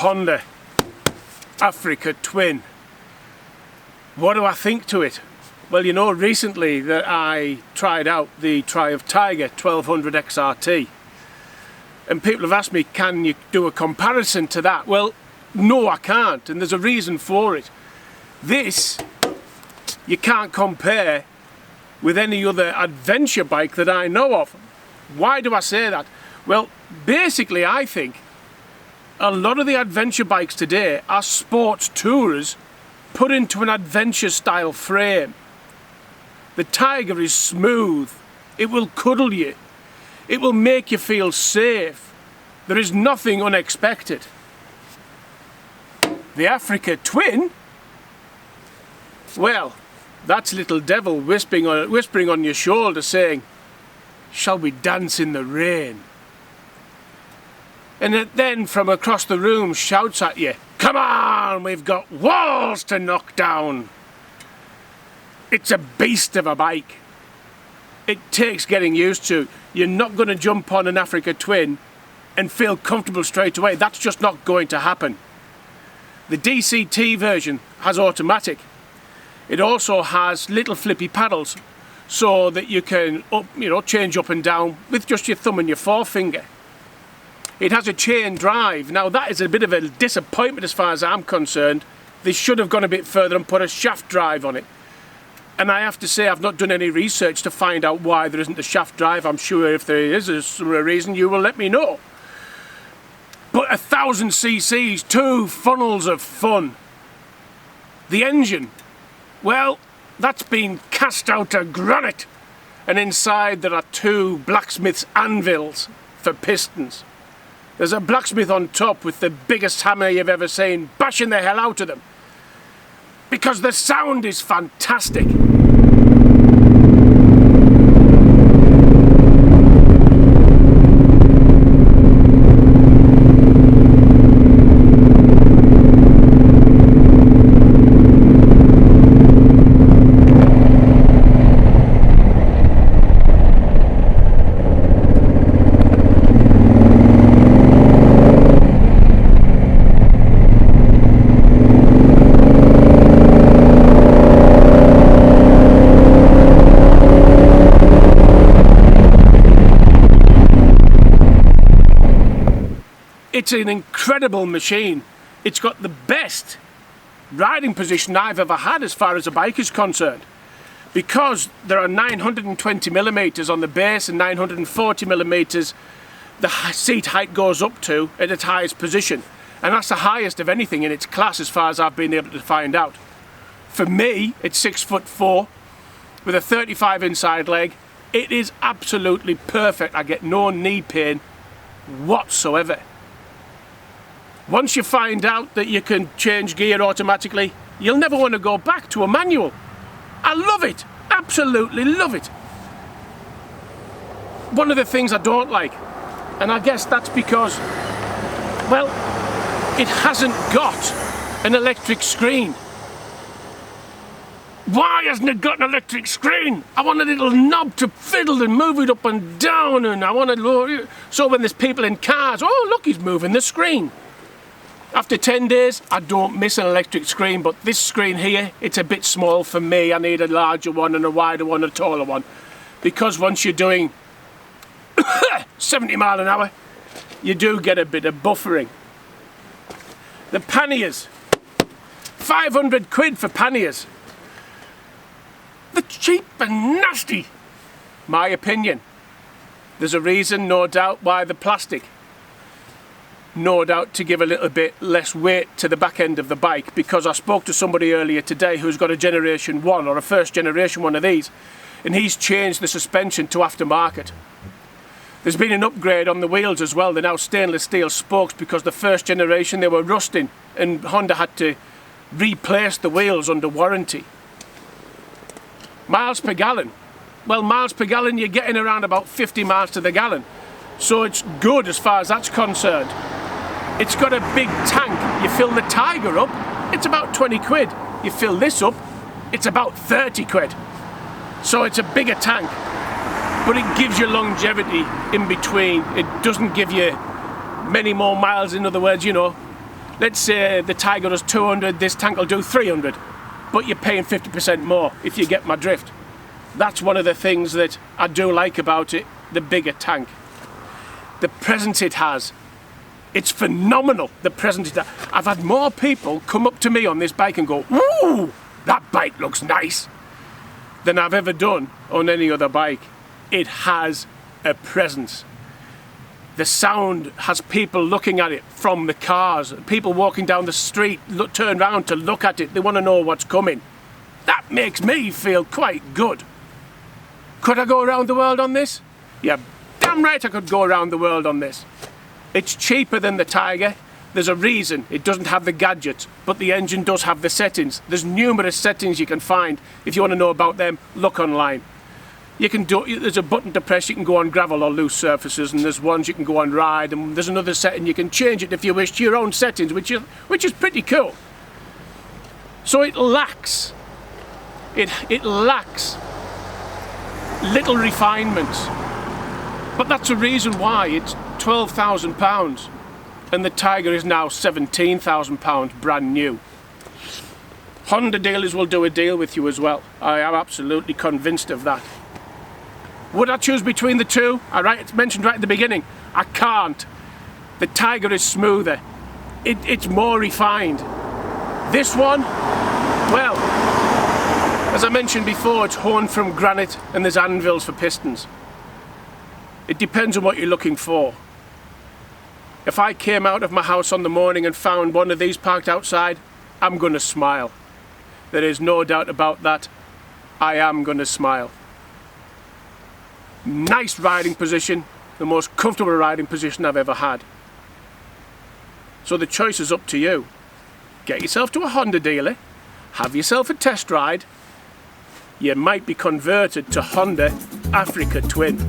Honda Africa Twin. What do I think to it? Well, you know, recently that I tried out the Triumph Tiger 1200 XRT, and people have asked me, can you do a comparison to that? Well, no, I can't, and there's a reason for it. This you can't compare with any other adventure bike that I know of. Why do I say that? Well, basically I think a lot of the adventure bikes today are sports tourers put into an adventure style frame. The Tiger is smooth, it will cuddle you, it will make you feel safe. There is nothing unexpected. The Africa Twin, well, that's little devil whispering on your shoulder saying, shall we dance in the rain? And it then from across the room shouts at you, come on, we've got walls to knock down. It's a beast of a bike. It takes getting used to. You're not going to jump on an Africa Twin and feel comfortable straight away. That's just not going to happen. The DCT version has automatic. It also has little flippy paddles so that you can change up and down with just your thumb and your forefinger. It has a chain drive. Now that is a bit of a disappointment as far as I'm concerned. They should have gone a bit further and put a shaft drive on it. And I have to say I've not done any research to find out why there isn't a shaft drive. I'm sure if there is a reason, you will let me know. But 1000 cc's, 2 funnels of fun. The engine, well, that's been cast out of granite. And inside there are 2 blacksmith's anvils for pistons. There's a blacksmith on top with the biggest hammer you've ever seen, bashing the hell out of them. Because the sound is fantastic. It's an incredible machine. It's got the best riding position I've ever had as far as a bike is concerned. Because there are 920mm on the base and 940mm the seat height goes up to at its highest position. And that's the highest of anything in its class as far as I've been able to find out. For me, it's 6'4" with a 35 inside leg. It is absolutely perfect. I get no knee pain whatsoever. Once you find out that you can change gear automatically, you'll never want to go back to a manual. I love it, absolutely love it. One of the things I don't like, and I guess that's because, well, it hasn't got an electric screen. Why hasn't it got an electric screen? I want a little knob to fiddle and move it up and down, and I want to, so when there's people in cars, oh look, he's moving the screen. After 10 days, I don't miss an electric screen, but this screen here, it's a bit small for me. I need a larger one and a wider one, a taller one. Because once you're doing 70 mile an hour, you do get a bit of buffering. The panniers, 500 quid for panniers. They're cheap and nasty, my opinion. There's a reason, no doubt, why the plastic. No doubt to give a little bit less weight to the back end of the bike, because I spoke to somebody earlier today who's got a generation 1 or a first generation one of these, and he's changed the suspension to aftermarket. There's been an upgrade on the wheels as well. They're now stainless steel spokes because the first generation they were rusting and Honda had to replace the wheels under warranty. Miles per gallon. Well, miles per gallon, you're getting around about 50 miles to the gallon. So it's good as far as that's concerned. It's got a big tank. You fill the Tiger up, it's about 20 quid. You fill this up, it's about 30 quid. So it's a bigger tank, but it gives you longevity in between. It doesn't give you many more miles, in other words, you know. let's say the Tiger does 200, this tank will do 300, but you're paying 50% more, if you get my drift. That's one of the things that I do like about it, the bigger tank. The presence it has, it's phenomenal, the presence it has. I've had more people come up to me on this bike and go, "Ooh, that bike looks nice," than I've ever done on any other bike. It has a presence. The sound has people looking at it from the cars. People walking down the street turn around to look at it. They want to know what's coming. That makes me feel quite good. Could I go around the world on this? Yeah, damn right I could go around the world on this. It's cheaper than the Tiger. There's a reason it doesn't have the gadgets, but the engine does have the settings. There's numerous settings you can find. If you want to know about them, look online. You can do, there's a button to press, you can go on gravel or loose surfaces, and there's ones you can go on ride, and there's another setting you can change it if you wish to your own settings, which is pretty cool. So it lacks little refinements, but that's a reason why it's £12,000 and the Tiger is now £17,000 brand new. Honda dealers will do a deal with you as well. I am absolutely convinced of that. Would I choose between the two? I mentioned right at the beginning, I can't. The Tiger is smoother. It's more refined. This one, well, as I mentioned before, it's honed from granite and there's anvils for pistons. It depends on what you're looking for. If I came out of my house on the morning and found one of these parked outside, I'm going to smile. There is no doubt about that. I am going to smile. Nice riding position, the most comfortable riding position I've ever had. So the choice is up to you. Get yourself to a Honda dealer, have yourself a test ride. You might be converted to Honda Africa Twin.